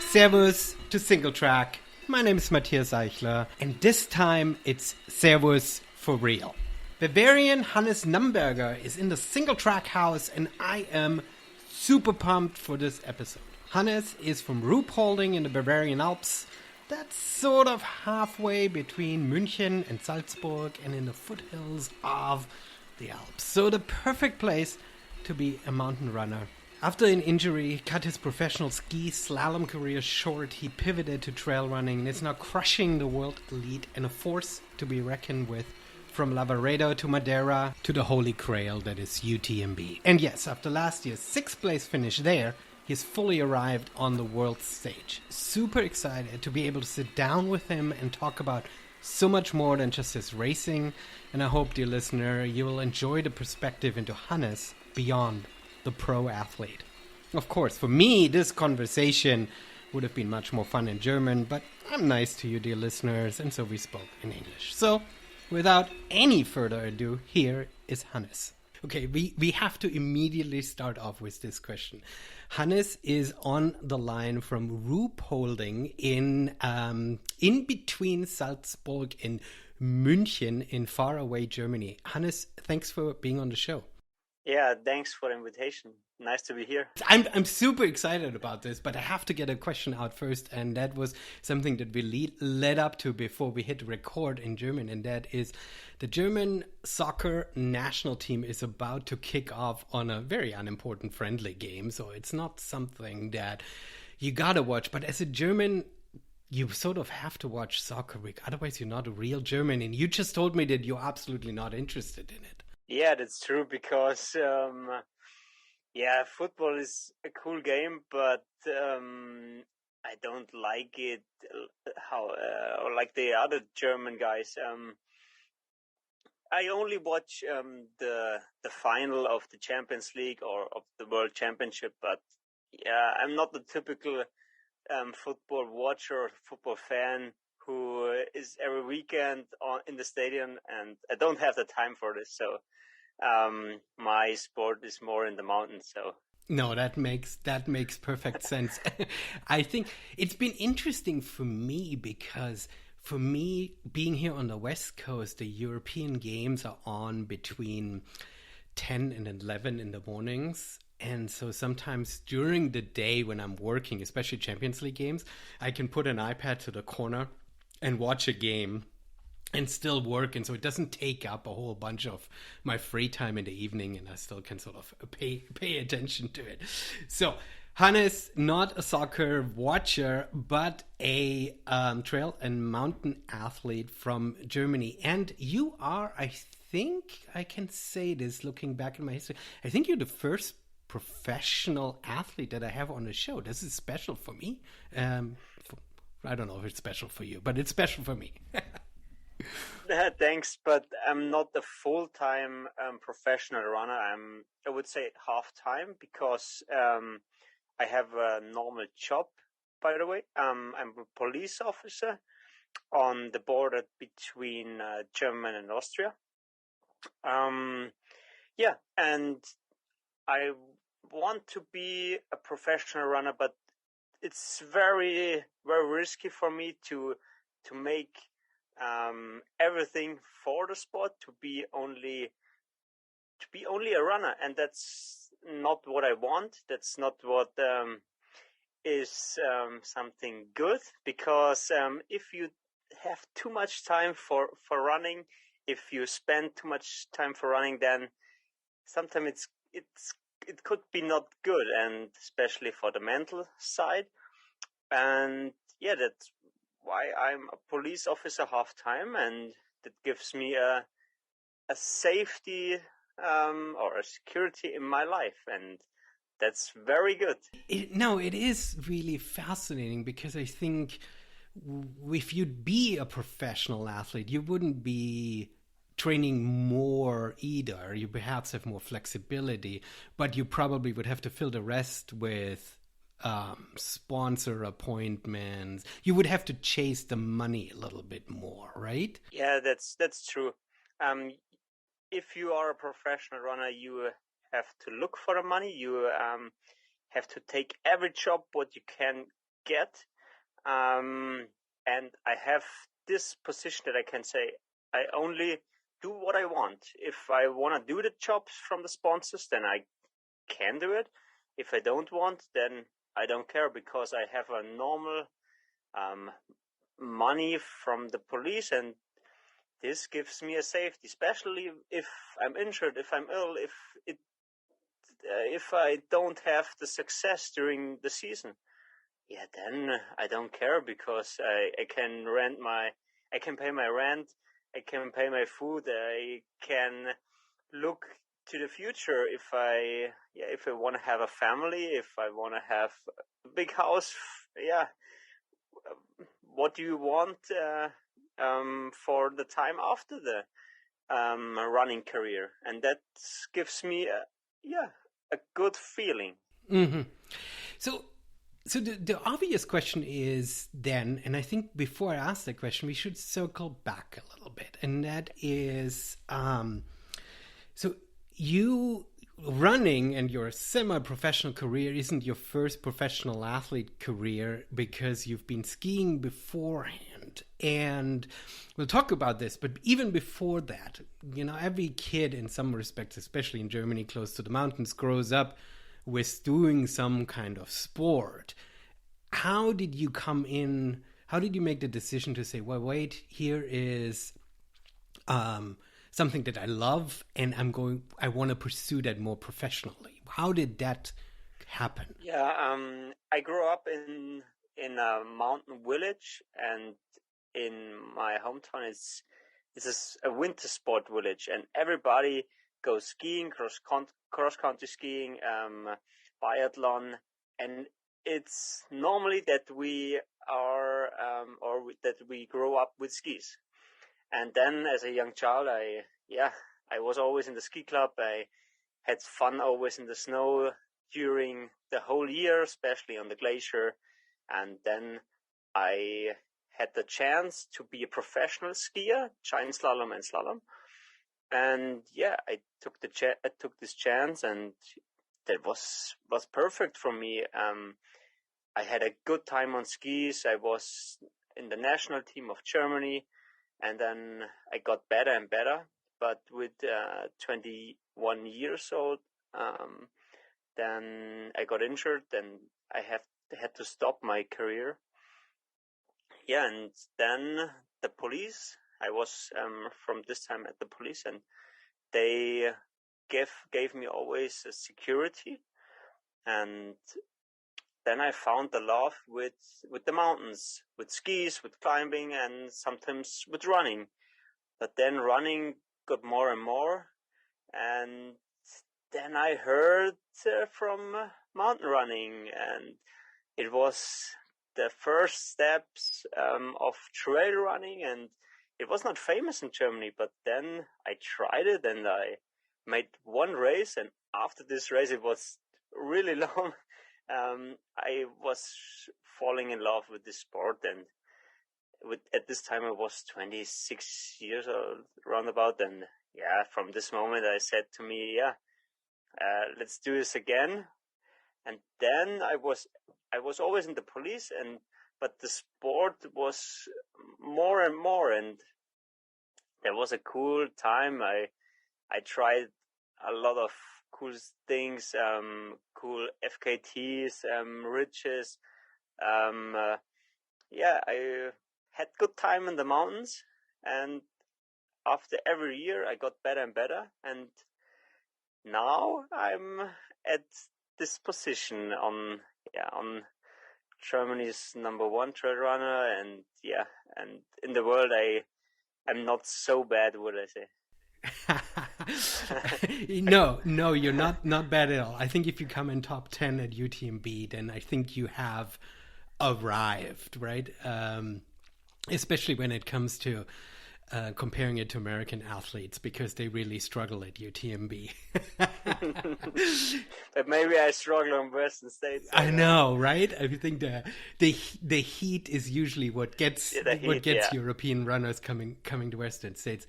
Servus to Single Track. My name is Matthias Eichler, and this time it's Servus for real. Bavarian Hannes Namberger is in the Single Track house, and I am super pumped for this episode. Hannes is from Ruhpolding in the Bavarian Alps. That's sort of halfway between München and Salzburg and in the foothills of the Alps. So the perfect place to be a mountain runner. After an injury, he cut his professional ski slalom career short. He pivoted to trail running and is now crushing the world elite and a force to be reckoned with. From Lavaredo to Madeira to the Holy Grail that is UTMB. And yes, after last year's 6th place finish there, he's fully arrived on the world stage. Super excited to be able to sit down with him and talk about so much more than just his racing. And I hope, dear listener, you will enjoy the perspective into Hannes beyond the pro athlete. Of course, for me, this conversation would have been much more fun in German, but I'm nice to you, dear listeners, and so we spoke in English. So, without any further ado, here is Hannes. Okay, we have to immediately start off with this question. Hannes is on the line from Ruhpolding in between Salzburg and München in faraway Germany. Hannes, thanks for being on the show. Yeah, thanks for the invitation. Nice to be here. I'm super excited about this, but I have to get a question out first, and that was something that we led up to before we hit record in German, and that is the German soccer national team is about to kick off on a very unimportant friendly game, so it's not something that you gotta watch, but as a German, you sort of have to watch Soccer Week, otherwise you're not a real German, and you just told me that you're absolutely not interested in it. Yeah, that's true because, football is a cool game, but I don't like it or like the other German guys. I only watch the final of the Champions League or of the World Championship, but yeah, I'm not the typical football watcher or football fan who is every weekend in the stadium, and I don't have the time for this, so my sport is more in the mountains. So no, that makes perfect sense. I think it's been interesting for me because for me, being here on the West Coast, the European games are on between 10 and 11 in the mornings. And so sometimes during the day when I'm working, especially Champions League games, I can put an iPad to the corner and watch a game and still work. And so it doesn't take up a whole bunch of my free time in the evening, and I still can sort of pay attention to it. So Hannes, not a soccer watcher, but a trail and mountain athlete from Germany. And you are, I think I can say this looking back in my history, I think you're the first professional athlete that I have on the show. This is special for me. I don't know if it's special for you, but it's special for me. Thanks, but I'm not a full-time professional runner. I would say half-time because I have a normal job, by the way. I'm a police officer on the border between Germany and Austria. And I want to be a professional runner, but it's very, very risky for me to make everything for the sport, to be only a runner, and that's not what I want. That's not what is something good, because if you have too much time for running, if you spend too much time for running, then sometimes it could be not good, and especially for the mental side. And yeah, that's why I'm a police officer half-time, and that gives me a safety or a security in my life, and that's very good. It is really fascinating, because I think if you'd be a professional athlete, you wouldn't be training more either. You perhaps have more flexibility, but you probably would have to fill the rest with sponsor appointments. You would have to chase the money a little bit more, right? Yeah, that's true. If you are a professional runner, you have to look for the money. You have to take every job what you can get. And I have this position that I can say I only do what I want. If I want to do the jobs from the sponsors, then I can do it. If I don't want, then I don't care, because I have a normal money from the police, and this gives me a safety, especially if I'm injured, if I'm ill, if I don't have the success during the season. Yeah, then I don't care, because I can pay my rent, I can pay my food, I can look to the future if I want to have a family, if I want to have a big house. Yeah, what do you want for the time after the running career? And that gives me a good feeling. Mm-hmm. So the obvious question is then, and I think before I ask that question, we should circle back a little bit, and that is, so you running and your semi-professional career isn't your first professional athlete career, because you've been skiing beforehand. And we'll talk about this, but even before that, every kid in some respects, especially in Germany, close to the mountains, grows up with doing some kind of sport. How did you come in? How did you make the decision to say, well, wait, here is something that I love, and I want to pursue that more professionally? How did that happen? Yeah, I grew up in a mountain village, and in my hometown it's a winter sport village, and everybody goes skiing, cross country skiing, biathlon, and it's normally that we are that we grow up with skis. And then as a young child, I was always in the ski club. I had fun always in the snow during the whole year, especially on the glacier. And then I had the chance to be a professional skier, giant slalom and slalom. And I took this chance, and that was perfect for me. I had a good time on skis. I was in the national team of Germany, and then I got better and better. But with 21 years old, then I got injured, and I had to stop my career. Yeah, and then the police. I was from this time at the police, and they gave me always a security. And then I found the love with the mountains, with skis, with climbing, and sometimes with running. But then running got more and more, and then I heard from mountain running, and it was the first steps of trail running, and it was not famous in Germany. But then I tried it, and I made one race, and after this race, it was really long. I was falling in love with this sport, and at this time I was 26 years old, roundabout, and from this moment I said to me, let's do this again. And then I was always in the police, but the sport was more and more, and there was a cool time. I tried a lot of cool things, cool FKTs, ridges. I had good time in the mountains, and after every year I got better and better, and now I'm at this position on Germany's #1 trail runner, and in the world I'm not so bad, would I say. No, you're not bad at all. I think if you come in top 10 at UTMB, then I think you have arrived, right? Especially when it comes to comparing it to American athletes, because they really struggle at UTMB. But maybe I struggle in Western States. I know, right? I think the heat is usually what gets European runners coming to Western States.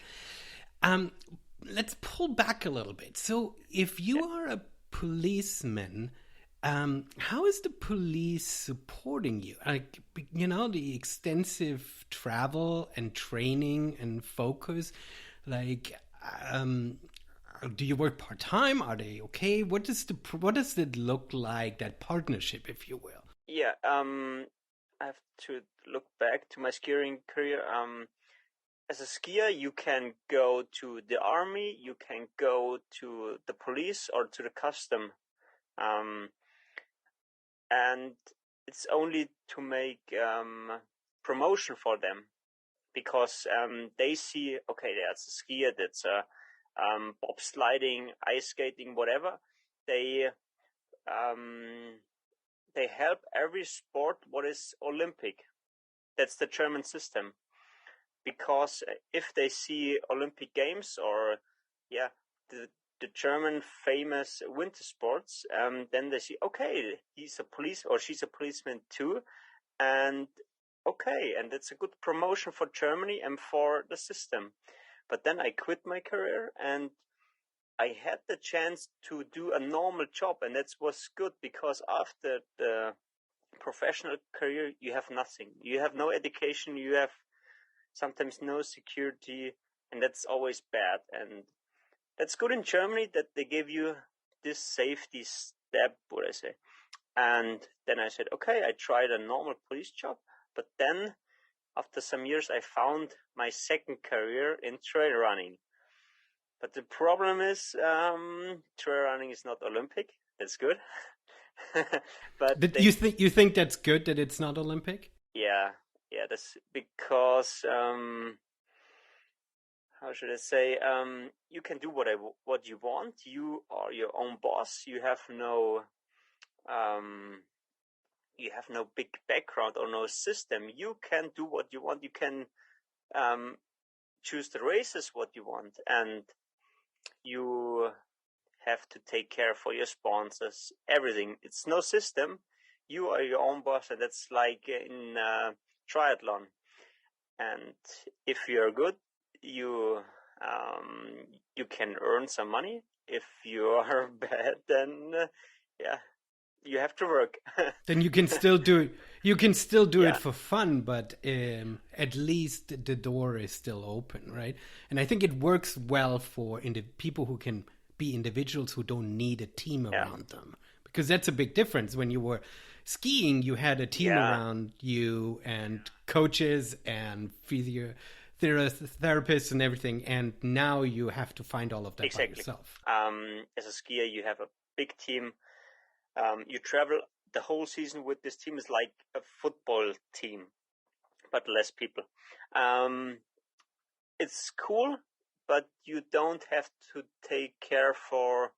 Let's pull back a little bit. So if you are a policeman How is the police supporting you? Like, the extensive travel and training and focus. Like, um, do you work part time? Are they okay? What does it look like, that partnership, if you will? Yeah, I have to look back to my skiing career. As a skier, you can go to the army, you can go to the police or to the custom. Um, and it's only to make promotion for them because they see, okay, that's a skier, that's a bobsliding, ice skating, whatever. They um, they help every sport what is Olympic. That's the German system. Because if they see Olympic Games or yeah the German famous winter sports, then they see, okay, he's a police or she's a policeman too, and okay, and it's a good promotion for Germany and for the system. But then I quit my career and I had the chance to do a normal job, and that was good because after the professional career you have nothing, you have no education, you have sometimes no security, and that's always bad. And that's good in Germany that they give you this safety step, what I say. And then I said, okay, I tried a normal police job, but then after some years I found my second career in trail running. But the problem is trail running is not Olympic. That's good. But You think that's good that it's not Olympic? yeah, that's because how should I say? You can do what you want. You are your own boss. Um, you have no big background or no system. You can do what you want. You can um, choose the races what you want, and you have to take care for your sponsors. Everything. It's no system. You are your own boss, and that's like in triathlon. And if you're good, you you can earn some money. If you are bad, then yeah, you have to work. Then you can still do it. You can still do it Yeah, for fun, but at least the door is still open, right? And I think it works well for people who can be individuals who don't need a team yeah, around them, because that's a big difference. When you were skiing, you had a team yeah, around you and coaches and therapists and everything, and now you have to find all of that by exactly. yourself. As a skier, you have a big team. You travel the whole season with this team. Is like a football team, but less people. Um, it's cool, but you don't have to take care for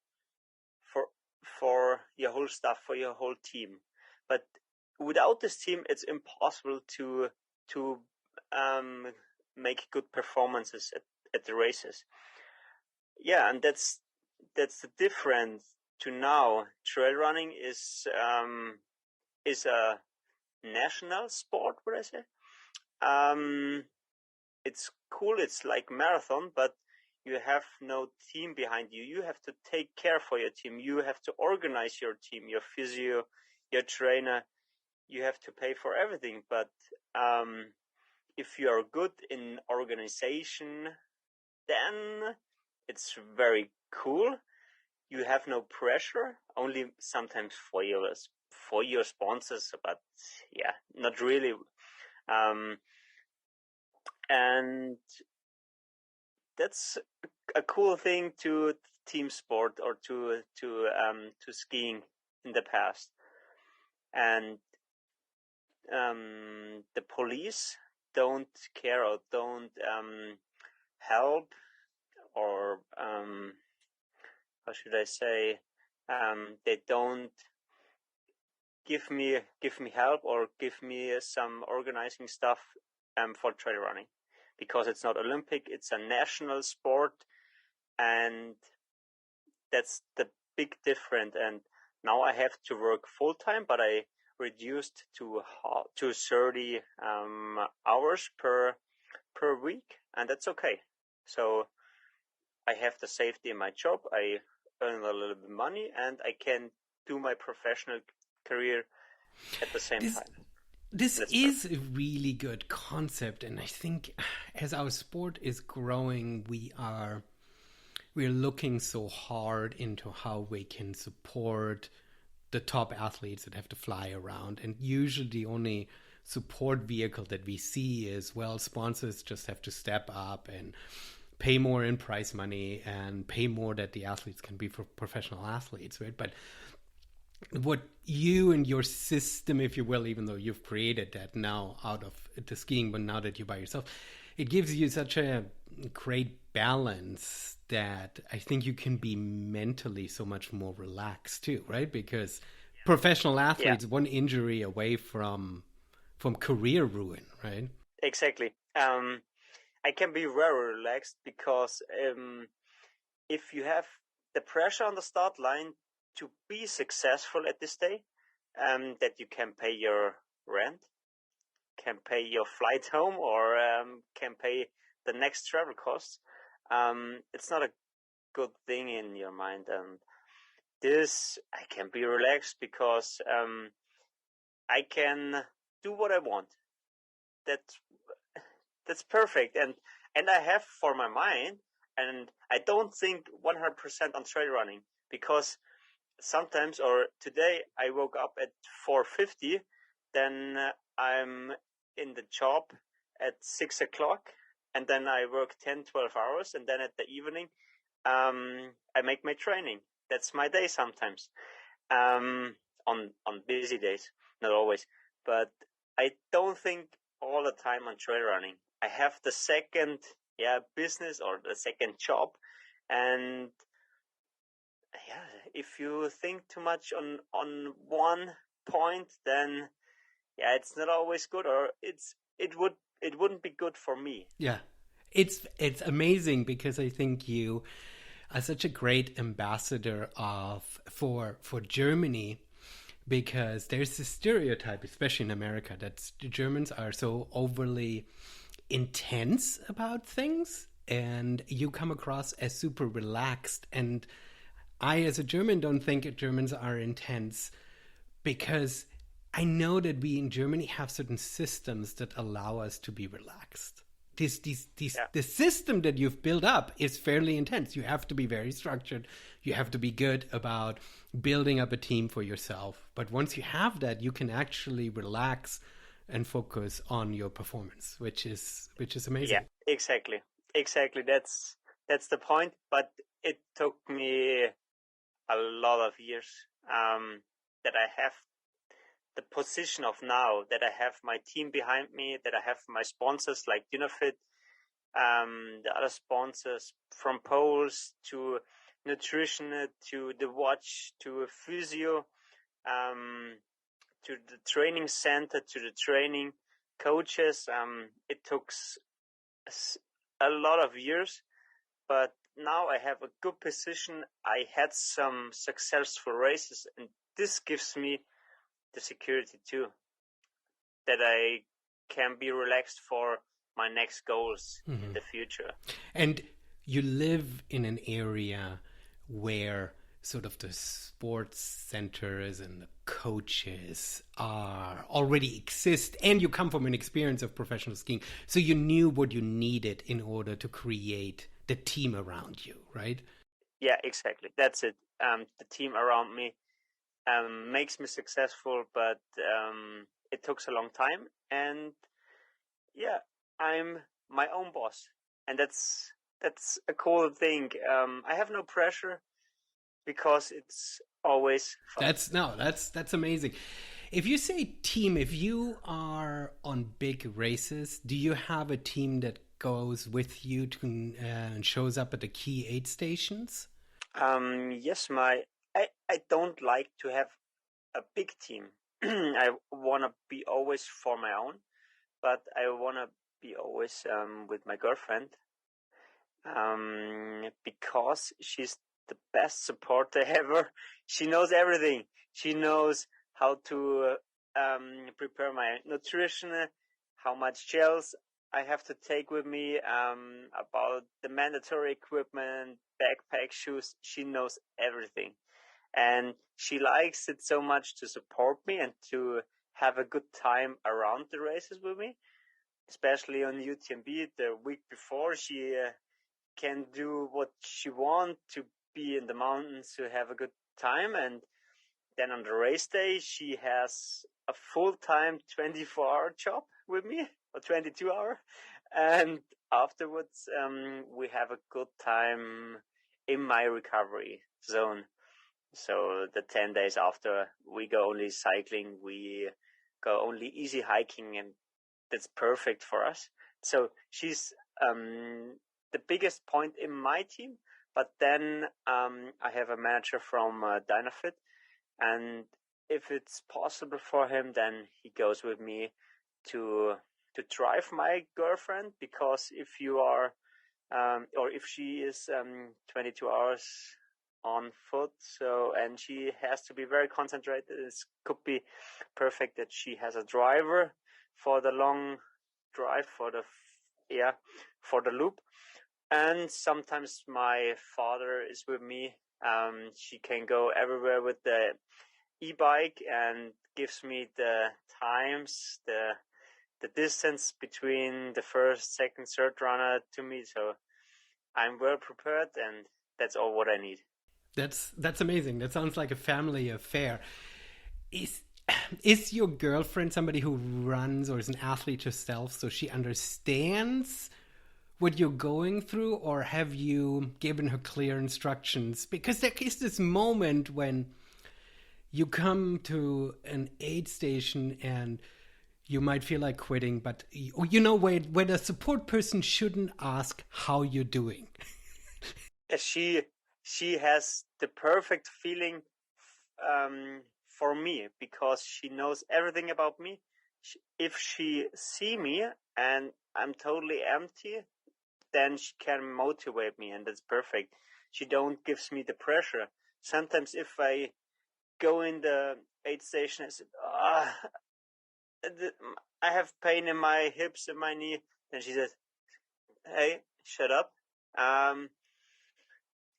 for your whole stuff, for your whole team. But without this team, it's impossible to um, make good performances at the races. Yeah, and that's the difference to now. Trail running is a national sport. What I say? Um, it's cool. It's like marathon, but you have no team behind you. You have to take care for your team. You have to organize your team, your physio, your trainer. You have to pay for everything. But if you are good in organization, then it's very cool. You have no pressure, only sometimes for your sponsors, but yeah, not really. Um, and that's a cool thing to team sport or to skiing in the past. And the police don't care or don't help or how should I say? They don't give me help or give me some organizing stuff for trail running because it's not Olympic. It's a national sport, and that's the big difference. And now I have to work full time, but I reduced to 30 hours per week, and that's okay. So I have the safety in my job. I earn a little bit of money, and I can do my professional career at the same time. This That's is a really good concept, and I think as our sport is growing, we're looking so hard into how we can support the top athletes that have to fly around. And usually the only support vehicle that we see is, well, sponsors just have to step up and pay more in prize money and pay more that the athletes can be for professional athletes, right? But what you and your system, if you will, even though you've created that now out of the skiing, but now that you're by yourself, it gives you such a great balance that I think you can be mentally so much more relaxed too, right? Because professional athletes, one injury away from career ruin, right? Exactly. I can be very relaxed because if you have the pressure on the start line to be successful at this day, that you can pay your rent, can pay your flight home, or can pay the next travel costs, it's not a good thing in your mind. And this, I can be relaxed because I can do what I want. That's perfect. And I have for my mind, and I don't think 100% on trail running, because sometimes, or today, I woke up at 4:50, then I'm in the job at 6 o'clock, and then I work 10, 12 hours, and then at the evening, I make my training. That's my day sometimes, on busy days, not always. But I don't think all the time on trail running. I have the second business or the second job, and if you think too much on one point, then it's not always good, or it wouldn't be good for me. Yeah. It's amazing because I think you are such a great ambassador for Germany, because there's this stereotype, especially in America, that the Germans are so overly intense about things, and you come across as super relaxed. And I, as a German, don't think Germans are intense, because I know that we in Germany have certain systems that allow us to be relaxed. The system that you've built up is fairly intense. You have to be very structured. You have to be good about building up a team for yourself. But once you have that, you can actually relax and focus on your performance, which is amazing. Yeah, exactly. That's the point. But it took me a lot of years that I have the position of now, that I have my team behind me, that I have my sponsors like Unifit, the other sponsors, from poles to nutrition to the watch to physio, to the training center, to the training coaches. It took a lot of years, but now I have a good position. I had some successful races, and this gives me the security too, that I can be relaxed for my next goals in the future. And you live in an area where sort of the sports centers and the coaches are already exist, and you come from an experience of professional skiing, so you knew what you needed in order to create the team around you, right? Yeah, exactly. That's it. The team around me makes me successful, but it took a long time, and I'm my own boss, and that's a cool thing. I have no pressure because it's always fun. That's amazing. If you say team, if you are on big races, do you have a team that goes with you to and shows up at the key aid stations? Yes, I don't like to have a big team. I want to be always for my own, but I want to be always with my girlfriend, because she's the best supporter ever. She knows everything. She knows how to prepare my nutrition, how much gels I have to take with me, about the mandatory equipment, backpack, shoes. She knows everything. and she likes it so much to support me and to have a good time around the races with me, especially on UTMB. The week before, she can do what she wants, to be in the mountains, to have a good time, and then on the race day, she has a full-time 24-hour job with me, or 22-hour. And afterwards, we have a good time in my recovery zone. So the 10 days after, we go only cycling, we go only easy hiking, and that's perfect for us. So she's the biggest point in my team. But then I have a manager from Dynafit, and if it's possible for him, then he goes with me to drive my girlfriend, because if you are or if she is 22 hours on foot, so, and she has to be very concentrated, it could be perfect that she has a driver for the long drive, for the loop. And sometimes my father is with me. She can go everywhere with the e-bike and gives me the times, the distance between the first, second, third runner to me. So I'm well prepared, and that's all what I need. That's amazing. That sounds like a family affair. Is your girlfriend somebody who runs or is an athlete herself, so she understands what you're going through, or have you given her clear instructions? Because there is this moment when you come to an aid station and you might feel like quitting, but where the support person shouldn't ask how you're doing. She has the perfect feeling for me, because she knows everything about me. If she see me and I'm totally empty, then she can motivate me, and that's perfect. She don't gives me the pressure. Sometimes if I go in the aid station, I said, I have pain in my hips and my knee. Then she says, hey, shut up.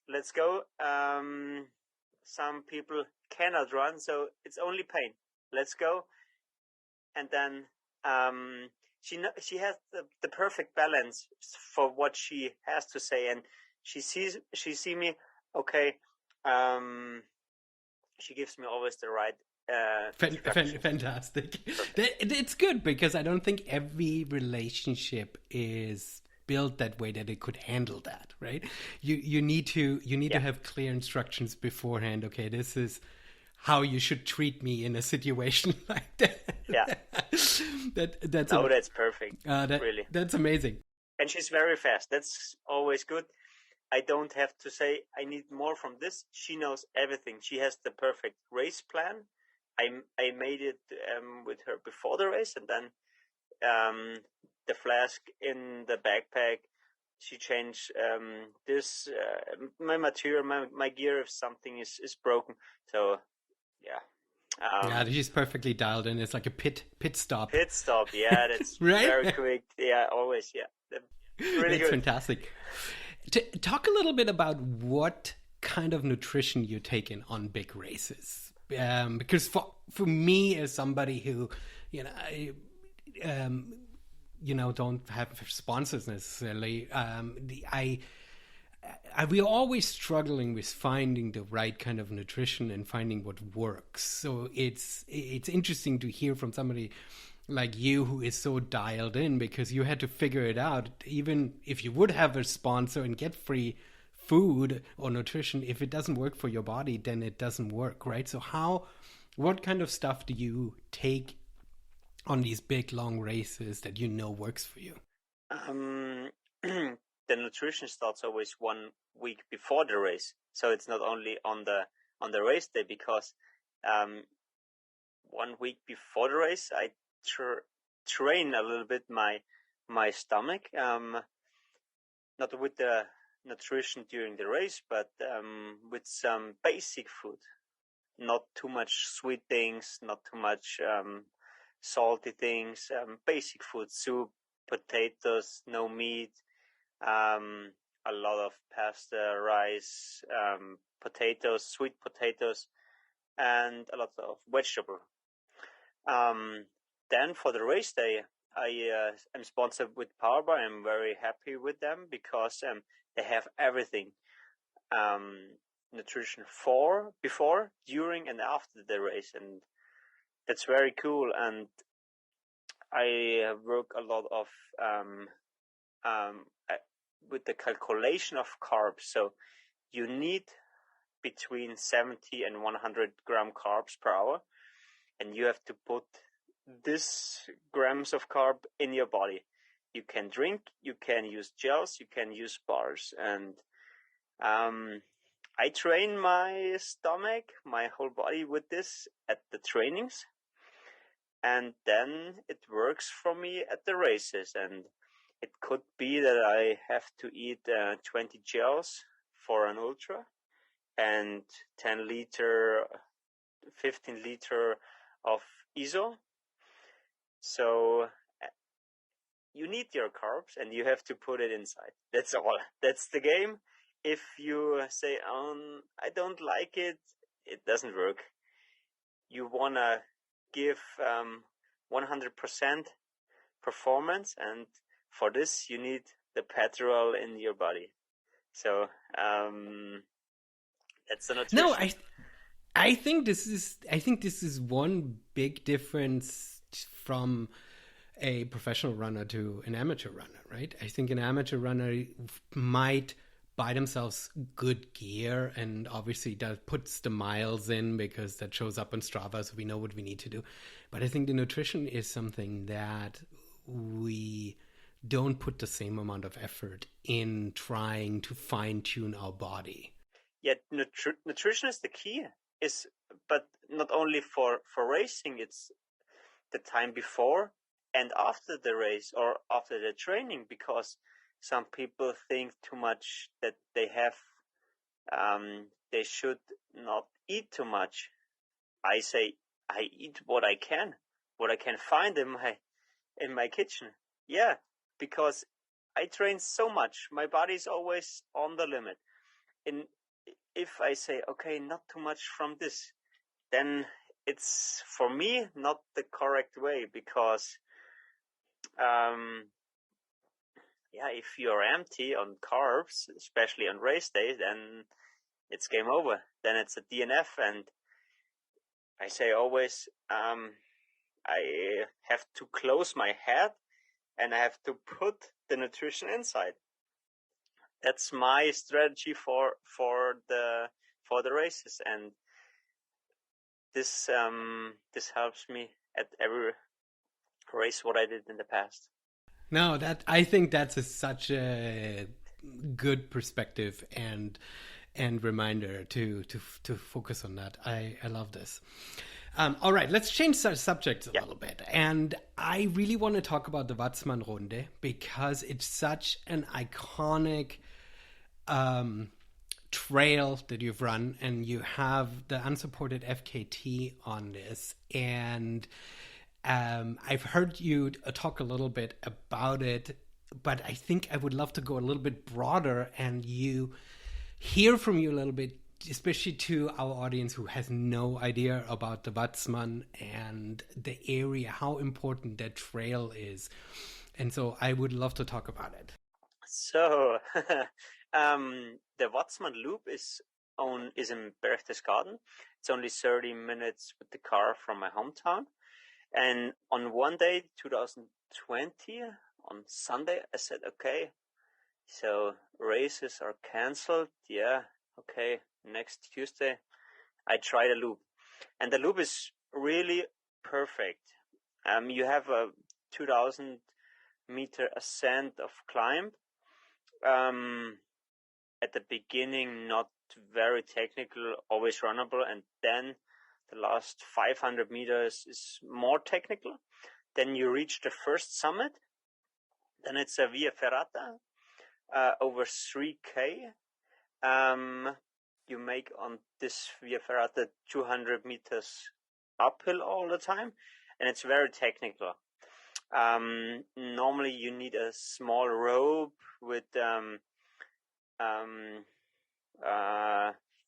Let's go. Some people cannot run, so it's only pain. Let's go. And then she has the perfect balance for what she has to say, and she see me. Okay, she gives me always the right. Fantastic. It's good, because I don't think every relationship is built that way that it could handle that, right? You need to have clear instructions beforehand. Okay, this is how you should treat me in a situation like that. Yeah. That's perfect. Really. That's amazing. And she's very fast. That's always good. I don't have to say I need more from this. She knows everything. She has the perfect race plan. I made it with her before the race, and then the flask in the backpack. She changed this my material, my gear if something is broken. So yeah. She's perfectly dialed in. It's like a pit stop. Pit stop, yeah, that's right? Very quick. Yeah, always, yeah. Really that's good. Fantastic. Talk a little bit about what kind of nutrition you're taking on big races. Because for me, as somebody who, don't have sponsors necessarily, we're always struggling with finding the right kind of nutrition and finding what works. So it's interesting to hear from somebody like you who is so dialed in, because you had to figure it out. Even if you would have a sponsor and get free food or nutrition, if it doesn't work for your body, then it doesn't work, right? So what kind of stuff do you take on these big long races that works for you? The nutrition starts always 1 week before the race, so it's not only on the race day, because 1 week before the race I train a little bit my stomach, not with the nutrition during the race, but with some basic food. Not too much sweet things, not too much salty things, basic food, soup, potatoes, no meat, a lot of pasta, rice, potatoes, sweet potatoes, and a lot of vegetable. Then for the race day, I am sponsored with Powerbar. I'm very happy with them because they have everything. Nutrition before, during, and after the race, and that's very cool. And I work a lot of with the calculation of carbs. So you need between 70 and 100 gram carbs per hour, and you have to put this grams of carb in your body. You can drink, you can use gels, you can use bars, and I train my stomach, my whole body with this at the trainings, and then it works for me at the races. And it could be that I have to eat 20 gels for an ultra and 10 liter, 15 liter of ISO. So you need your carbs and you have to put it inside. That's all. That's the game. If you say, I don't like it, it doesn't work. You want to give 100% performance, and for this you need the petrol in your body. So that's the nutrition. No, I think this is one big difference from a professional runner to an amateur runner, right? I think an amateur runner might buy themselves good gear, and obviously that puts the miles in because that shows up on Strava, so we know what we need to do. But I think the nutrition is something that we don't put the same amount of effort in trying to fine-tune our body. Yeah, nutrition is the key. But not only for racing, it's the time before and after the race or after the training, because some people think too much that they should not eat too much. I say I eat what I can find in my kitchen. Yeah, because I train so much, my body's always on the limit. And if I say, okay, not too much from this, then it's for me not the correct way, because if you're empty on carbs, especially on race day, then it's game over. Then it's a DNF, and I say always, I have to close my head and I have to put the nutrition inside. That's my strategy for the races, and this helps me at every race what I did in the past. No, I think that's such a good perspective and reminder to focus on that. I love this. All right, let's change the subject a little bit. And I really want to talk about the Watzmann-Runde because it's such an iconic trail that you've run, and you have the unsupported FKT on this. And I've heard you talk a little bit about it, but I think I would love to go a little bit broader and hear from you a little bit, especially to our audience who has no idea about the Watzmann and the area, how important that trail is. And so I would love to talk about it. So the Watzmann Loop is in Berchtesgaden. It's only 30 minutes with the car from my hometown. And on one day, 2020, on Sunday, I said, okay, so races are cancelled. Yeah, okay, next Tuesday, I try the loop. And the loop is really perfect. You have a 2,000 meter ascent of climb. At the beginning, not very technical, always runnable, and then the last 500 meters is more technical. Then you reach the first summit. Then it's a Via Ferrata over 3K. You make on this Via Ferrata 200 meters uphill all the time, and it's very technical. Normally you need a small rope with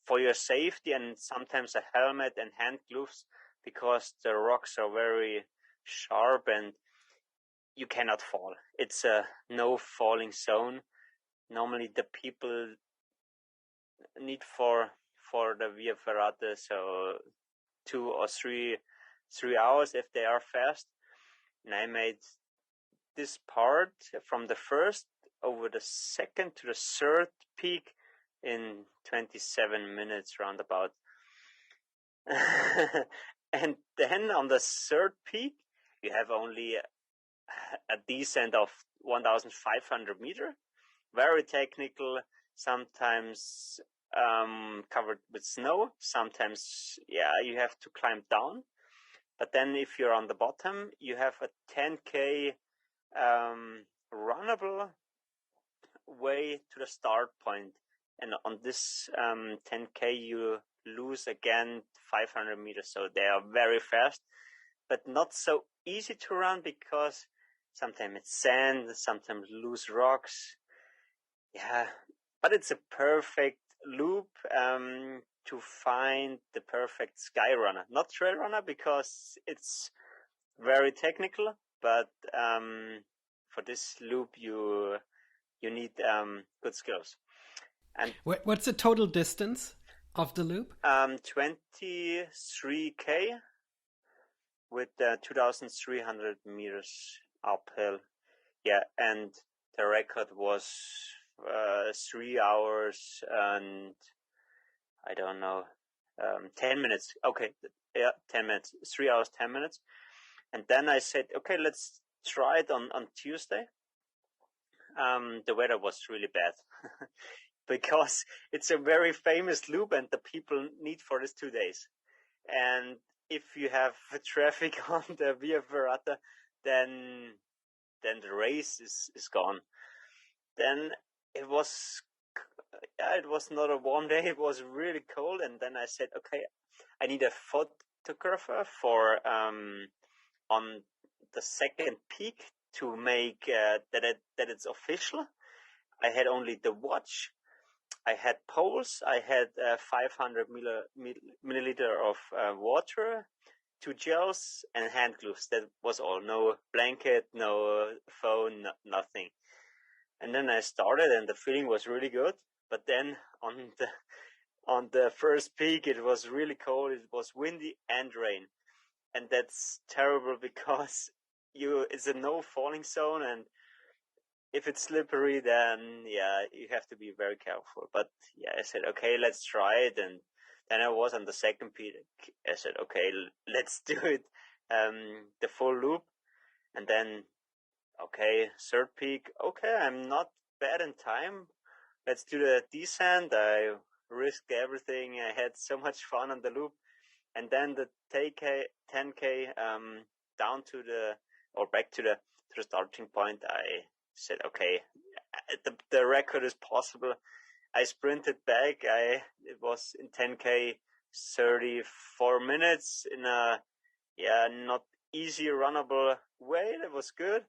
for your safety, and sometimes a helmet and hand gloves, because the rocks are very sharp and you cannot fall. It's a no falling zone. Normally the people need for the Via Ferrata, so 2 or 3 hours if they are fast. And I made this part from the first over the second to the third peak in 27 minutes roundabout. And then on the third peak, you have only a descent of 1,500 meter, very technical, sometimes covered with snow, sometimes you have to climb down. But then if you're on the bottom, you have a 10k runnable way to the start point, and on this 10k you lose again 500 meters, so they are very fast, but not so easy to run, because sometimes it's sand, sometimes loose rocks. But it's a perfect loop to find the perfect sky runner, not trail runner, because it's very technical, but for this loop you need good skills. And what's the total distance of the loop? 23k with 2,300 meters uphill. And the record was 3 hours and I don't know, 10 minutes. Okay, 10 minutes. 3 hours, 10 minutes. And then I said, okay, let's try it on Tuesday. The weather was really bad because it's a very famous loop and the people need for this 2 days. And if you have traffic on the Via Ferrata, then the race is gone. Then it was not a warm day. It was really cold. And then I said, okay, I need a photographer for on the second peak to make that it's official. I had only the watch. I had poles. I had 500 milliliter of water, 2 gels, and hand gloves. That was all. No blanket, no phone, nothing. And then I started, and the feeling was really good. But then on the first peak, it was really cold. It was windy and rain, and that's terrible because it's a no falling zone, and if it's slippery, then you have to be very careful. But I said, okay, let's try it. And then I was on the second peak. I said, okay, let's do it, the full loop. And then, okay, third peak. Okay, I'm not bad in time. Let's do the descent. I risked everything. I had so much fun on the loop. And then the 10k down to back to the starting point. I said, okay, the record is possible. I sprinted back. It was in 10k 34 minutes in a not easy runnable way. That was good.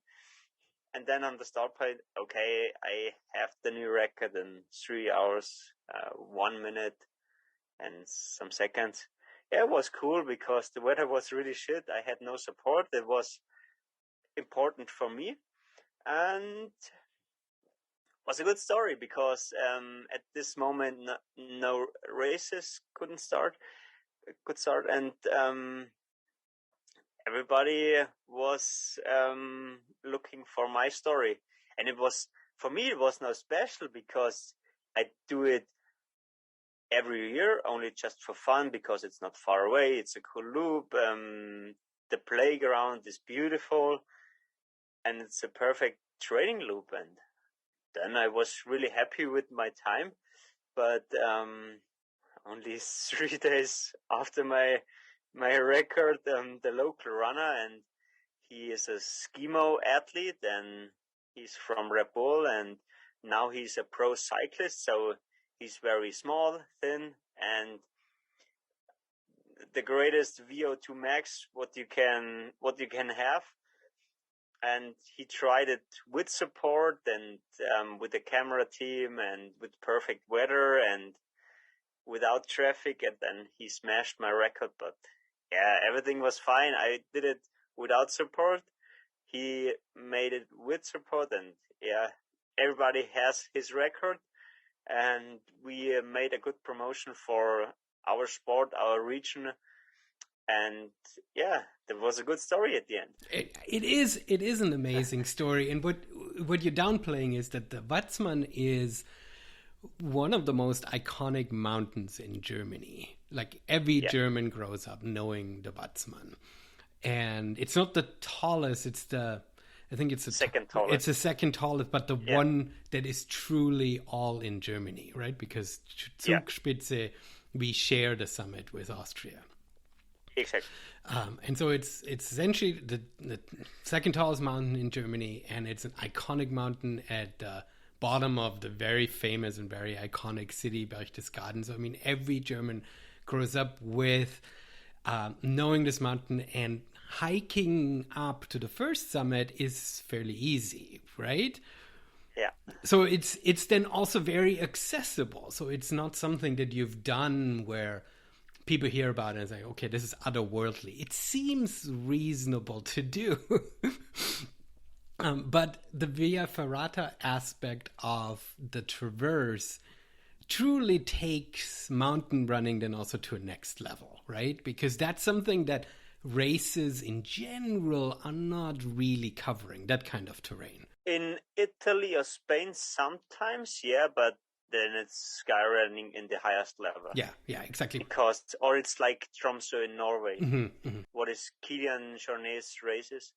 And then on the start point, okay, I have the new record in 3 hours, 1 minute and some seconds. It was cool because the weather was really shit. I had no support. It was important for me. And was a good story because at this moment no races could start, and everybody was looking for my story. And it was, for me, it was not special because I do it every year, only just for fun, because it's not far away. It's a cool loop. The playground is beautiful, and it's a perfect training loop. And then I was really happy with my time. But only 3 days after my record, the local runner, and he is a skimo athlete, and he's from Red Bull, and now he's a pro cyclist. So he's very small, thin, and the greatest VO2 max what you can have. and he tried it with support and with the camera team and with perfect weather and without traffic, and then he smashed my record. But yeah, everything was fine. I did it without support. He made it with support, and yeah, everybody has his record, and we made a good promotion for our sport, our region, and yeah, that was a good story at the end. It is an amazing story, and what you're downplaying is that the Watzmann is one of the most iconic mountains in Germany. Like every German grows up knowing the Watzmann, and it's not the tallest. I think it's the second tallest. It's the second tallest, but the one that is truly all in Germany, right? Because Zugspitze, we share the summit with Austria. Exactly. And so it's essentially the second tallest mountain in Germany, and it's an iconic mountain at the bottom of the very famous and very iconic city Berchtesgaden. So I mean, every German grows up with knowing this mountain, and hiking up to the first summit is fairly easy, right? Yeah. So it's then also very accessible. So it's not something that you've done where people hear about it and say, okay, this is otherworldly. It seems reasonable to do. But the Via Ferrata aspect of the traverse truly takes mountain running then also to a next level, right? Because that's something that races in general are not really covering, that kind of terrain. In Italy or Spain sometimes, yeah, but then it's skyrunning in the highest level. Yeah, exactly. Because, or it's like Tromsø in Norway. What is Kilian Jornet's races?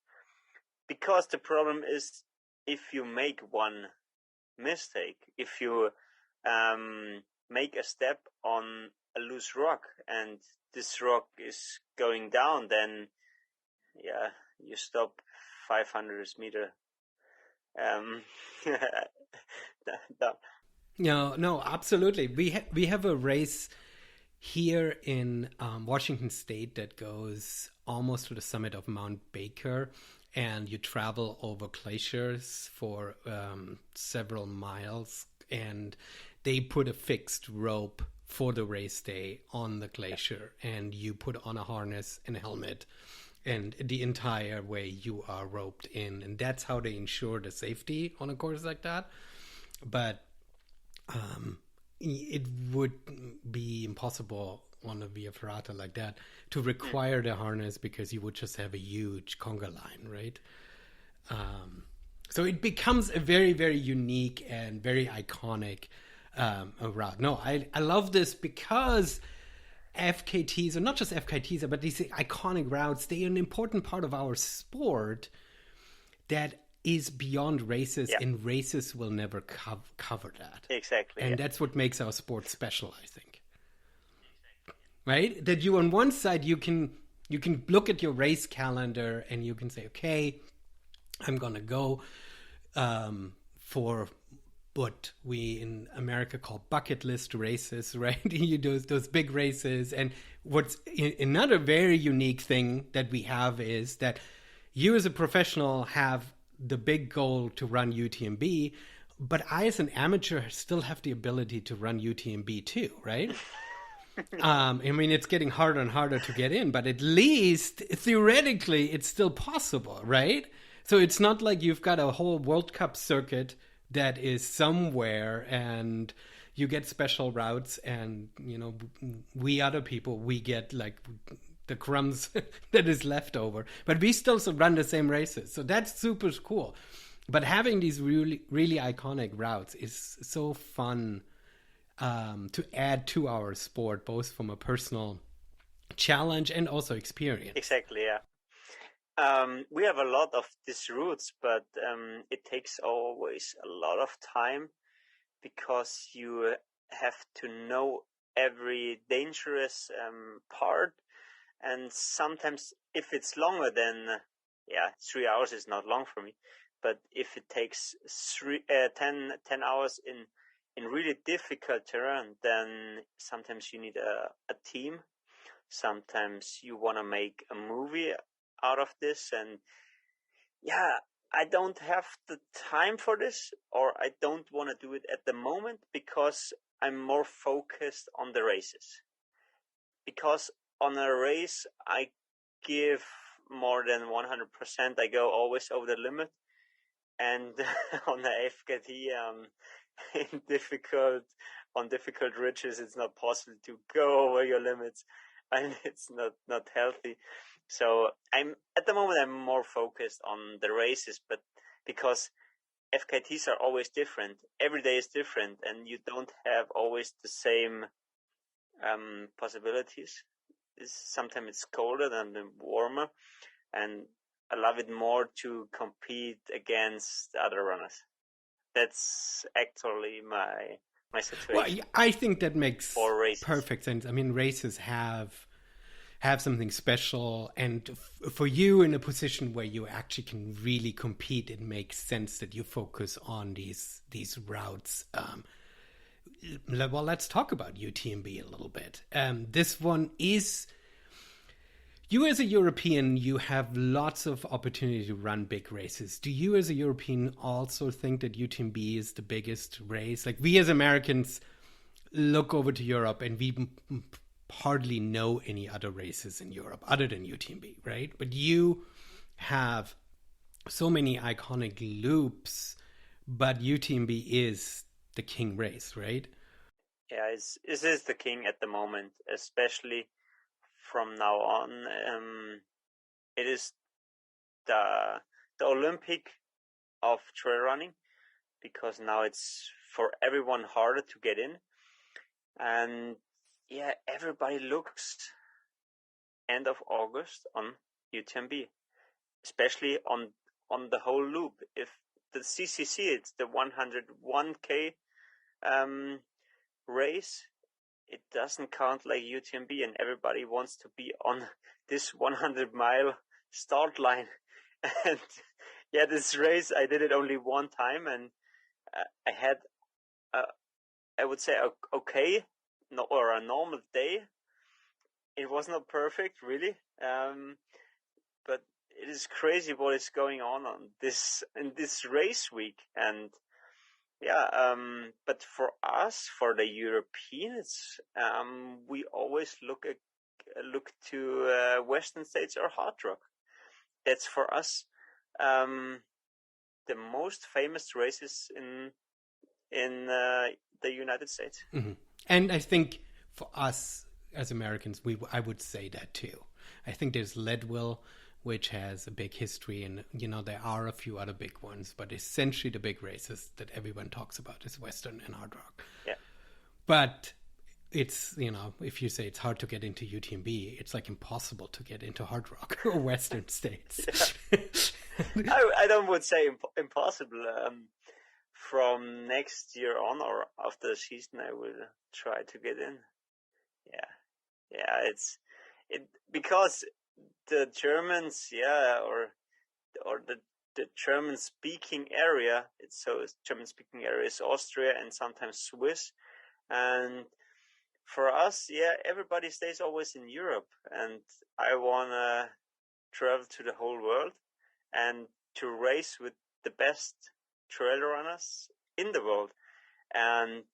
Because the problem is, if you make one mistake, if you make a step on a loose rock and this rock is going down, then yeah, you stop 500 meter down. No, absolutely. We have a race here in Washington State that goes almost to the summit of Mount Baker, and you travel over glaciers for several miles, and they put a fixed rope for the race day on the glacier, and you put on a harness and a helmet, and the entire way you are roped in, and that's how they ensure the safety on a course like that. But it would be impossible on a Via Ferrata like that to require the harness, because you would just have a huge conga line, right? So it becomes a very, very unique and very iconic route. No, I love this because FKTs, or not just FKTs, but these iconic routes, they are an important part of our sport that is beyond races, and races will never cover that. Exactly. And that's what makes our sport special, I think. Right? That you, on one side, you can look at your race calendar and you can say, okay, I'm going to go for what we in America call bucket list races, right? You do those big races. And what's another very unique thing that we have is that you as a professional have the big goal to run UTMB, but I as an amateur still have the ability to run UTMB too, right? I mean, it's getting harder and harder to get in, but at least theoretically it's still possible, right? So it's not like you've got a whole World Cup circuit that is somewhere and you get special routes, and, you know, we other people, we get like the crumbs that is left over, but we still run the same races. So that's super cool. But having these really, really iconic routes is so fun to add to our sport, both from a personal challenge and also experience. Exactly, yeah. We have a lot of these routes, but it takes always a lot of time, because you have to know every dangerous part. And sometimes if it's longer than, 3 hours is not long for me. But if it takes 10 hours in really difficult terrain, then sometimes you need a team. Sometimes you want to make a movie out of this. And yeah, I don't have the time for this, or I don't want to do it at the moment because I'm more focused on the races. Because on a race, I give more than 100%. I go always over the limit. And on the FKT, in on difficult ridges, it's not possible to go over your limits, and it's not healthy. So at the moment I'm more focused on the races, but because FKTs are always different, every day is different, and you don't have always the same possibilities. Sometimes it's colder than warmer, and I love it more to compete against other runners. That's actually my situation. Well, I think that makes perfect sense. I mean, races have something special, and for you in a position where you actually can really compete, it makes sense that you focus on these routes. Well, let's talk about UTMB a little bit. This one is, you as a European, you have lots of opportunity to run big races. Do you as a European also think that UTMB is the biggest race? Like, we as Americans look over to Europe and we hardly know any other races in Europe other than UTMB, right? But you have so many iconic loops, but UTMB is the king race, right? Yeah, it is the king at the moment, especially from now on. It is the Olympic of trail running, because now it's for everyone harder to get in. And yeah, everybody looks end of August on UTMB, especially on the whole loop. If the CCC, it's the 101K race, it doesn't count like UTMB, and everybody wants to be on this 100-mile start line. And yeah, this race, I did it only one time, and I had, I would say, okay, or a normal day. It was not perfect, really, but it is crazy what is going on in this race week. And yeah, but for us, for the Europeans, we always look to Western States or hard rock. That's for us the most famous races in the United States. Mm-hmm. And I think for us as Americans, I would say that too. I think there's Leadville, which has a big history, and there are a few other big ones, but essentially the big races that everyone talks about is Western and hard rock. Yeah. But it's, if you say it's hard to get into UTMB, it's like impossible to get into hard rock or Western States. I don't would say impossible. From next year on, or after the season, I will try to get in. Yeah, it's because the Germans, or the German speaking area. German speaking area is Austria and sometimes Swiss, and for us, everybody stays always in Europe, and I wanna travel to the whole world and to race with the best trail runners in the world. And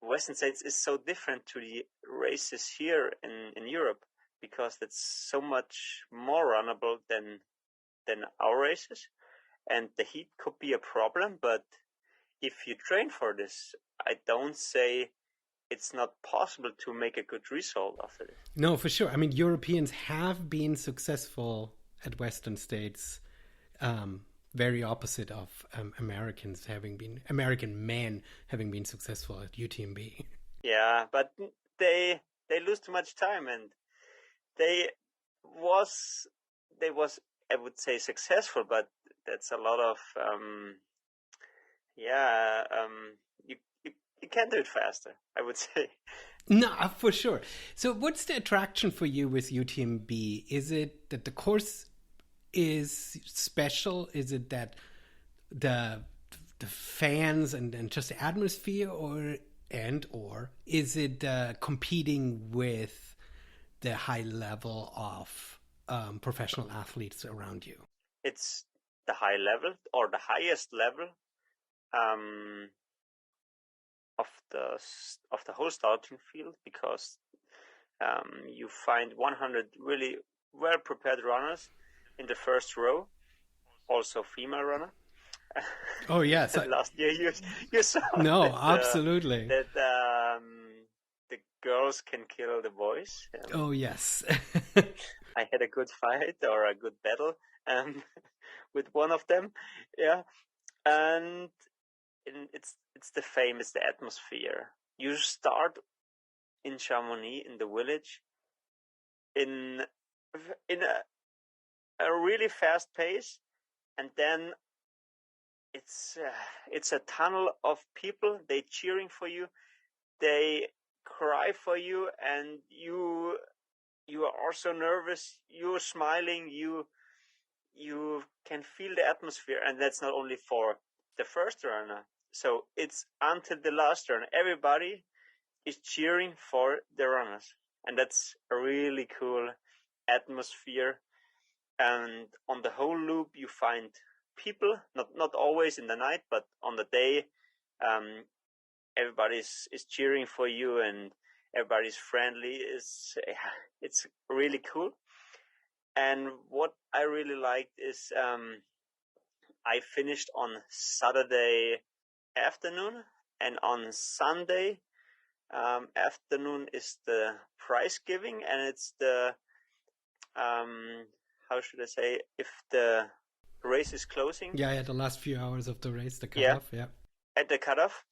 Western States is so different to the races here in Europe, because it's so much more runnable than our races, and the heat could be a problem. But if you train for this, I don't say it's not possible to make a good result after this. No, for sure. I mean, Europeans have been successful at Western States, very opposite of American men having been successful at UTMB. Yeah, but they lose too much time, and they was I would say successful, but that's a lot of you can't do it faster, I would say. No, for sure. So what's the attraction for you with UTMB? Is it that the course is special? Is it that the fans and just the atmosphere, or is it competing with the high level of professional athletes around you? It's the high level or the highest level of the whole starting field, because you find 100 really well prepared runners in the first row, also female runner. Oh yes, Last year you saw no, absolutely. that the girls can kill the boys. Oh yes. I had a good fight or a good battle with one of them, yeah, and it's the famous the atmosphere. You start in Chamonix in the village in a really fast pace, and then it's a tunnel of people. They cheering for you, they cry for you, and you are also nervous. You're smiling. You can feel the atmosphere, and that's not only for the first runner. So it's until the last runner. Everybody is cheering for the runners, and that's a really cool atmosphere. And on the whole loop, you find people, not always in the night, but on the day, everybody is cheering for you, and everybody's friendly. It's really cool. And what I really liked is I finished on Saturday afternoon, and on Sunday afternoon is the prize giving, and it's the how should I say, if the race is closing. Yeah, the last few hours of the race, the cutoff, yeah. At the cutoff,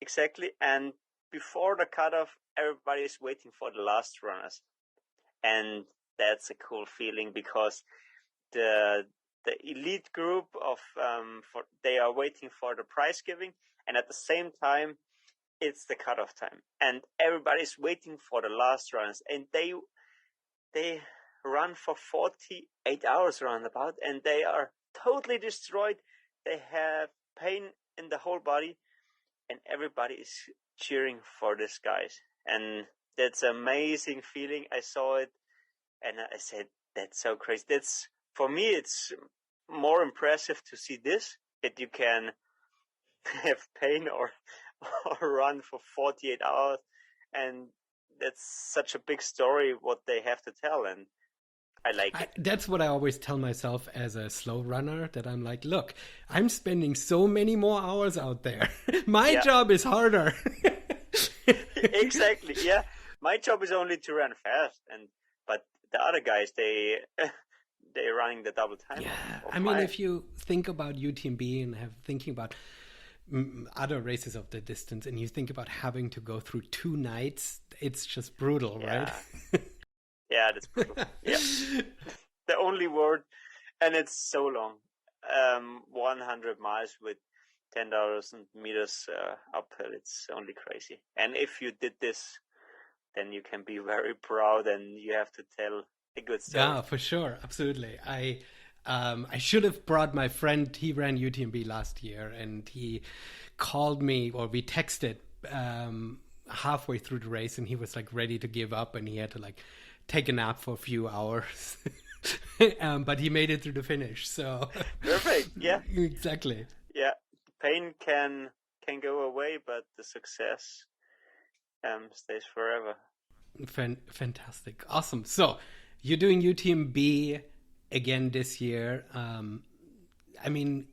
exactly. And before the cutoff, everybody is waiting for the last runners. And that's a cool feeling, because the elite group of they are waiting for the prize giving, and at the same time it's the cutoff time, and everybody's waiting for the last runners, and they run for 48 hours roundabout, and they are totally destroyed. They have pain in the whole body, and everybody is cheering for these guys, and that's an amazing feeling. I saw it, and I said, that's so crazy. That's, for me, it's more impressive to see this, that you can have pain or run for 48 hours, and that's such a big story what they have to tell, and I like it. That's what I always tell myself as a slow runner, that I'm like, look, I'm spending so many more hours out there. My job is harder. Exactly, yeah. My job is only to run fast, but the other guys, they're running the double time. Yeah, I mean, if you think about UTMB and thinking about other races of the distance, and you think about having to go through 2 nights, it's just brutal, right? Yeah, that's brutal. Yeah, the only word, and it's so long. 100 miles with 10,000 meters uphill. It's only crazy. And if you did this, then you can be very proud, and you have to tell a good story. Yeah, for sure, absolutely. I should have brought my friend. He ran UTMB last year, and he called me, or we texted halfway through the race, and he was like ready to give up, and he had to like take a nap for a few hours. But he made it through the finish, so perfect. Yeah, exactly. Yeah, pain can go away, but the success stays forever. Fantastic, awesome. So you're doing UTMB again this year. I mean,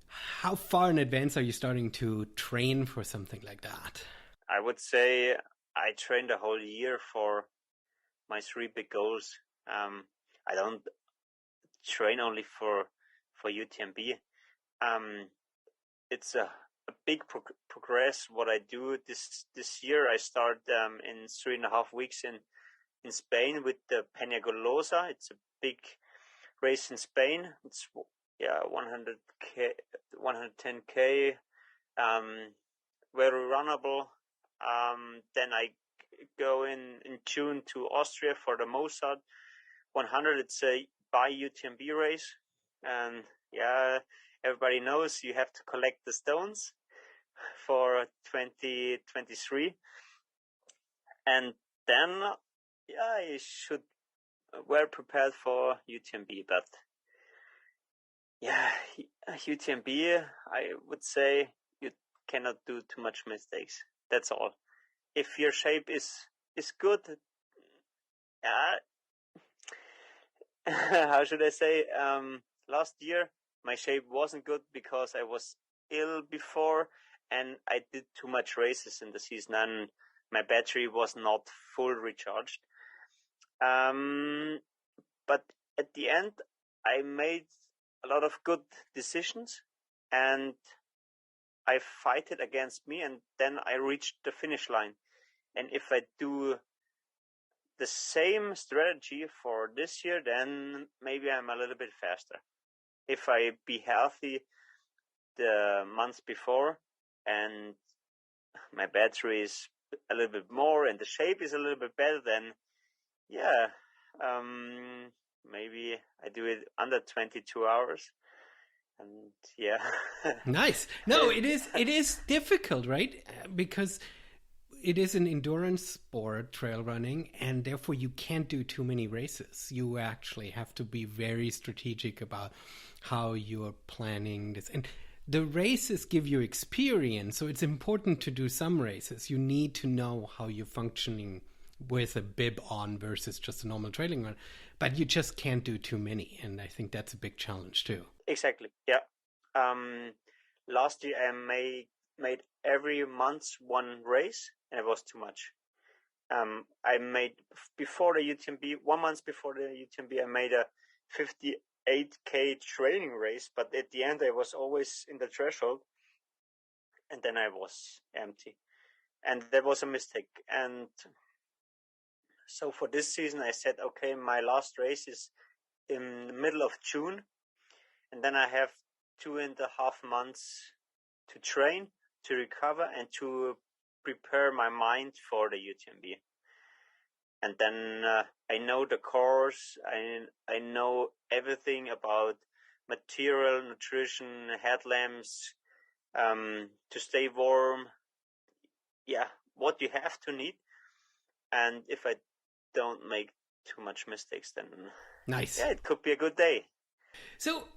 how far in advance are you starting to train for something like that? I would say I trained a whole year for my 3 big goals. I don't train only for UTMB. It's a big progress what I do this year. I start in 3.5 weeks in Spain with the Peñagolosa. It's a big race in Spain. It's 100k, 110k, very runnable. Then I go in June to Austria for the Mozart 100. It's a by UTMB race, and everybody knows you have to collect the stones for 2023, and then I should well prepared for UTMB. But UTMB, I would say you cannot do too much mistakes. That's all. If your shape is good, how should I say? Last year my shape wasn't good because I was ill before and I did too much races in the season and my battery was not full recharged. But at the end, I made a lot of good decisions and I fight it against me and then I reached the finish line. And if I do the same strategy for this year, then maybe I'm a little bit faster. If I be healthy the months before and my battery is a little bit more and the shape is a little bit better, then yeah, maybe I do it under 22 hours. And yeah. Nice. No, it is difficult, right? Because it is an endurance sport, trail running, and therefore you can't do too many races. You actually have to be very strategic about how you're planning this. And the races give you experience, so it's important to do some races. You need to know how you're functioning with a bib on versus just a normal trailing run, but you just can't do too many, and I think that's a big challenge too. Exactly, yeah. Last year I made every month one race, and it was too much. I made before the UTMB, 1 month before the UTMB, I made a 58K training race, but at the end I was always in the threshold, and then I was empty, and that was a mistake. And so for this season, I said, okay, my last race is in the middle of June, and then I have 2.5 months to train, to recover, and to prepare my mind for the UTMB. And then I know the course, I know everything about material, nutrition, headlamps, to stay warm. Yeah, what you have to need. And if I don't make too much mistakes, then nice. Yeah, it could be a good day. So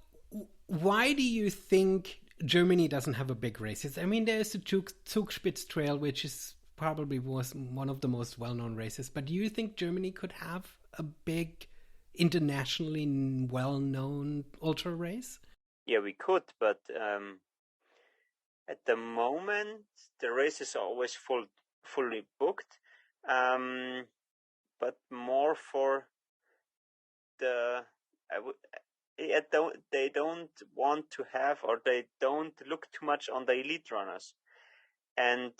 why do you think Germany doesn't have a big races? I mean, there's the Zugspitz Trail, which is probably was one of the most well-known races. But do you think Germany could have a big, internationally well-known ultra race? Yeah, we could, but at the moment the races are always fully booked. But more for the they don't want to have, or they don't look too much on the elite runners. And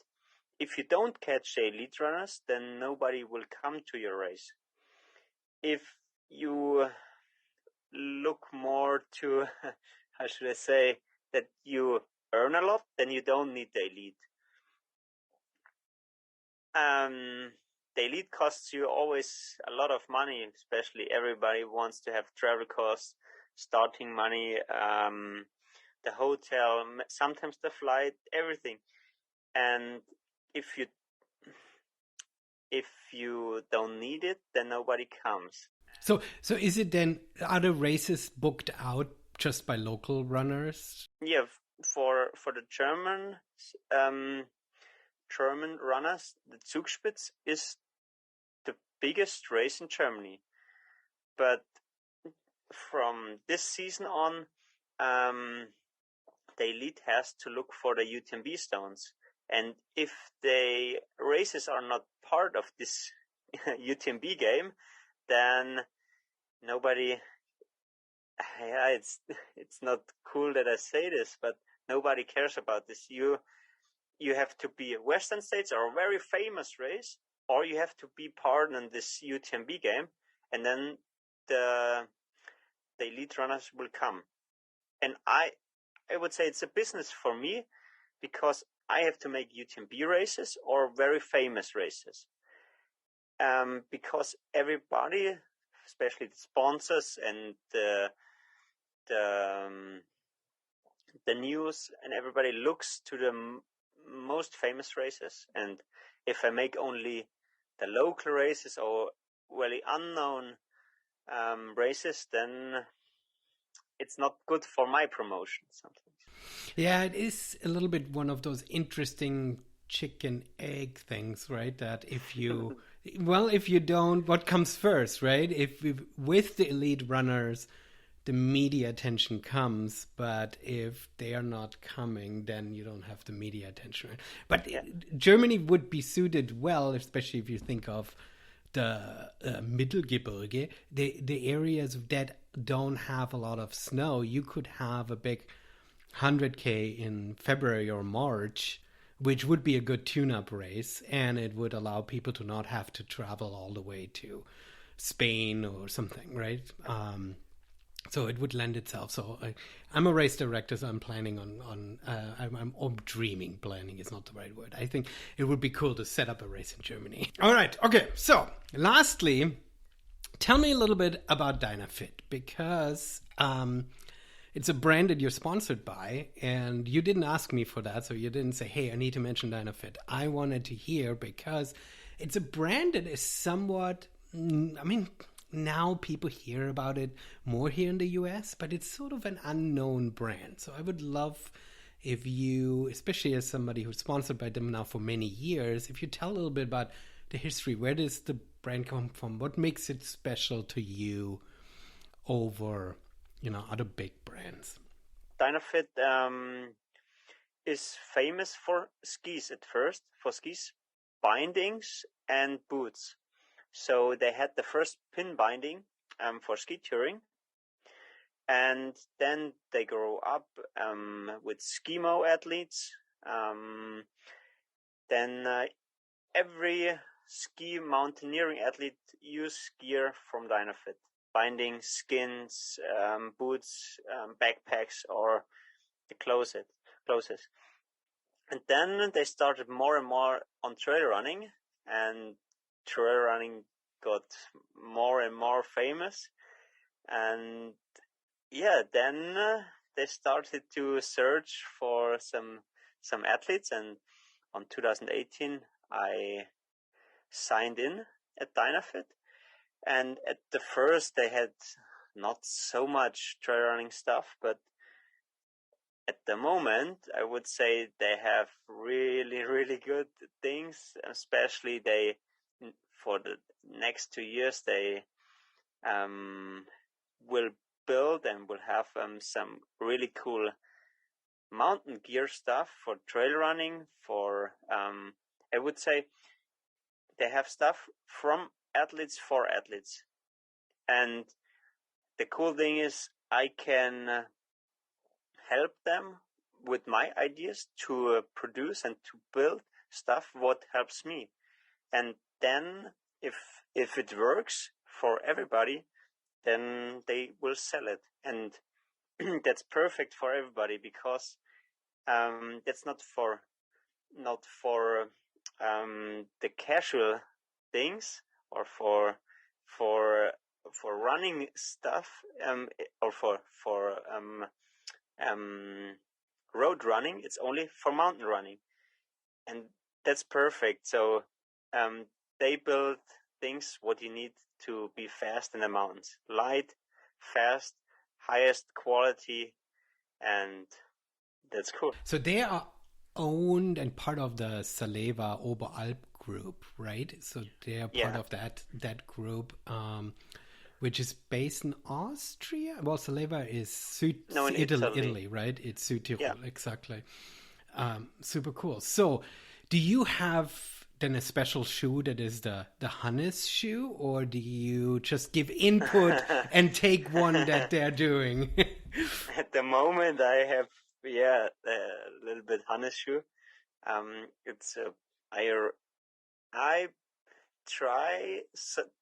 if you don't catch the elite runners, then nobody will come to your race. If you look more to, how should I say, that you earn a lot, then you don't need the elite. The elite costs you always a lot of money, especially everybody wants to have travel costs, starting money, the hotel, sometimes the flight, everything. And if you don't need it, then nobody comes. So is it then, are the races booked out just by local runners? Yeah, for the German runners, the Zugspitz is the biggest race in Germany. But from this season on, the elite has to look for the UTMB stones. And if the races are not part of this UTMB game, then nobody, yeah, it's not cool that I say this, but nobody cares about this. You have to be Western States or a very famous race, or you have to be part in this UTMB game, and then the elite runners will come. And I would say it's a business for me, because I have to make UTMB races or very famous races. Because everybody, especially the sponsors and the news, and everybody looks to the most famous races. And if I make only the local races or really unknown races, then it's not good for my promotion sometimes. Yeah, it is a little bit one of those interesting chicken egg things, right? That if you, well, if you don't, what comes first, right? If with the elite runners, the media attention comes, but if they are not coming, then you don't have the media attention. Right? But Yeah. Germany would be suited well, especially if you think of the Mittelgebirge, the areas that don't have a lot of snow. You could have a big 100K in February or March, which would be a good tune-up race, and it would allow people to not have to travel all the way to Spain or something, right? So it would lend itself. So I'm a race director, so I'm planning I'm dreaming. Planning is not the right word. I think it would be cool to set up a race in Germany. All right. Okay. So lastly, tell me a little bit about Dynafit, because it's a brand that you're sponsored by, and you didn't ask me for that, so you didn't say, hey, I need to mention Dynafit. I wanted to hear because it's a brand that is somewhat, I mean, now people hear about it more here in the US, but it's sort of an unknown brand. So I would love if you, especially as somebody who's sponsored by them now for many years, if you tell a little bit about the history. Where does the brand come from? What makes it special to you over, other big brands? Dynafit is famous for skis at first, for skis, bindings, and boots. So they had the first pin binding for ski touring, and then they grow up with skimo athletes. Then every ski mountaineering athlete use gear from Dynafit: binding, skins, boots, backpacks, or the clothes. And then they started more and more on trail running, and trail running got more and more famous. And yeah, then they started to search for some athletes, and on 2018 I signed in at Dynafit. And at the first they had not so much trail running stuff, but at the moment I would say they have really, really good things. Especially for the next 2 years, they will build and will have some really cool mountain gear stuff for trail running. For I would say they have stuff from athletes for athletes. And the cool thing is I can help them with my ideas to produce and to build stuff what helps me. And then if it works for everybody, then they will sell it. And that's perfect for everybody, because that's not for the casual things, or for running stuff, or for road running. It's only for mountain running, and that's perfect. So they build things what you need to be fast in the mountains: light, fast, highest quality, and that's cool. So they are owned and part of the Saleva Oberalp group, right? So they are part of that group, which is based in Austria. Well, Saleva is Italy, right? It's Süd Tirol, exactly. Super cool. So, do you have then a special shoe that is the Hannes shoe, or do you just give input and take one that they're doing? At the moment, I have a little bit Hannes shoe. It's I try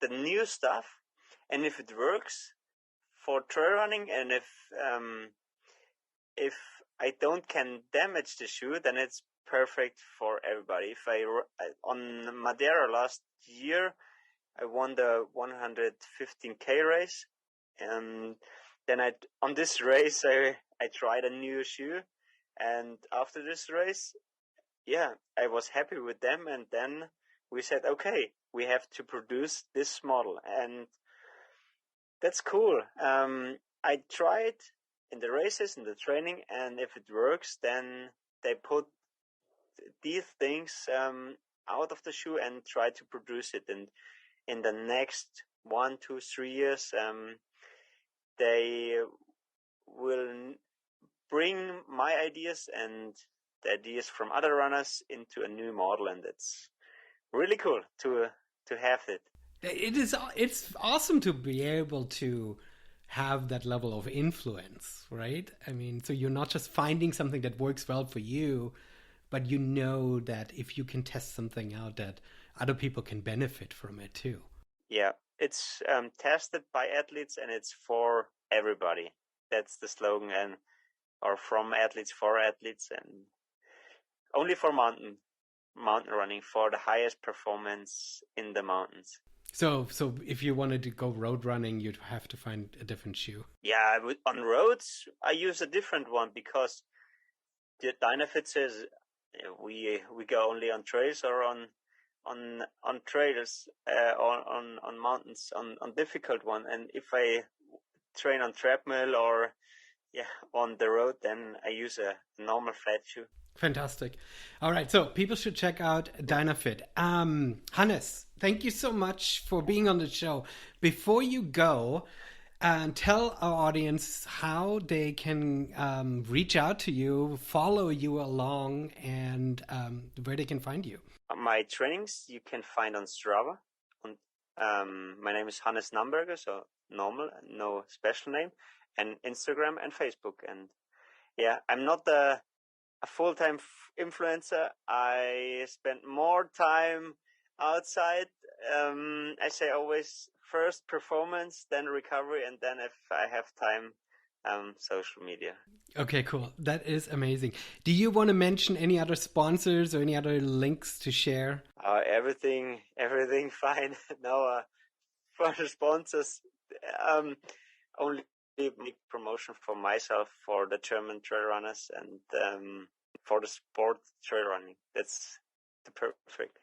the new stuff, and if it works for trail running, and if I don't can damage the shoe, then it's perfect for everybody. If on Madeira last year, I won the 115K race, and then on this race I tried a new shoe, and after this race, I was happy with them, and then we said, okay, we have to produce this model, and that's cool. I tried in the races, in the training, and if it works, then they put these things out of the shoe and try to produce it. And in the next 1, 2, 3 years, they will bring my ideas and the ideas from other runners into a new model, and it's really cool to have it. It's awesome to be able to have that level of influence, right? I mean, so you're not just finding something that works well for you, but you know that if you can test something out, that other people can benefit from it too. Yeah, it's tested by athletes and it's for everybody. That's the slogan, and or from athletes for athletes, and only for mountain running, for the highest performance in the mountains. So if you wanted to go road running, you'd have to find a different shoe. Yeah, on roads I use a different one because the Dynafit says we go only on trails or on trails on mountains on difficult one, and if I train on treadmill or on the road, then I use a normal flat shoe. Fantastic. All right, so people should check out Dynafit. Hannes, thank you so much for being on the show. Before you go, tell our audience how they can reach out to you, follow you along, and where they can find you. My trainings you can find on Strava. My name is Hannes Namberger, so normal, no special name, and Instagram and Facebook. And I'm not a full-time influencer. I spend more time outside. I say always first performance, then recovery, and then if I have time, social media. Okay, cool. That is amazing. Do you want to mention any other sponsors or any other links to share? Everything fine. No, for the sponsors, only make promotion for myself, for the German trail runners, and for the sport trail running. That's perfect.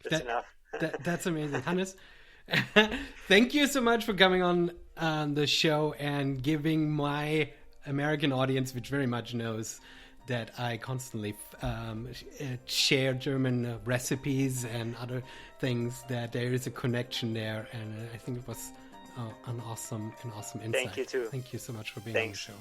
That's enough. That's amazing. Hannes, thank you so much for coming on the show and giving my American audience, which very much knows that I constantly share German recipes and other things, that there is a connection there, and I think it was an awesome insight. Thank you too. Thank you so much for being on the show.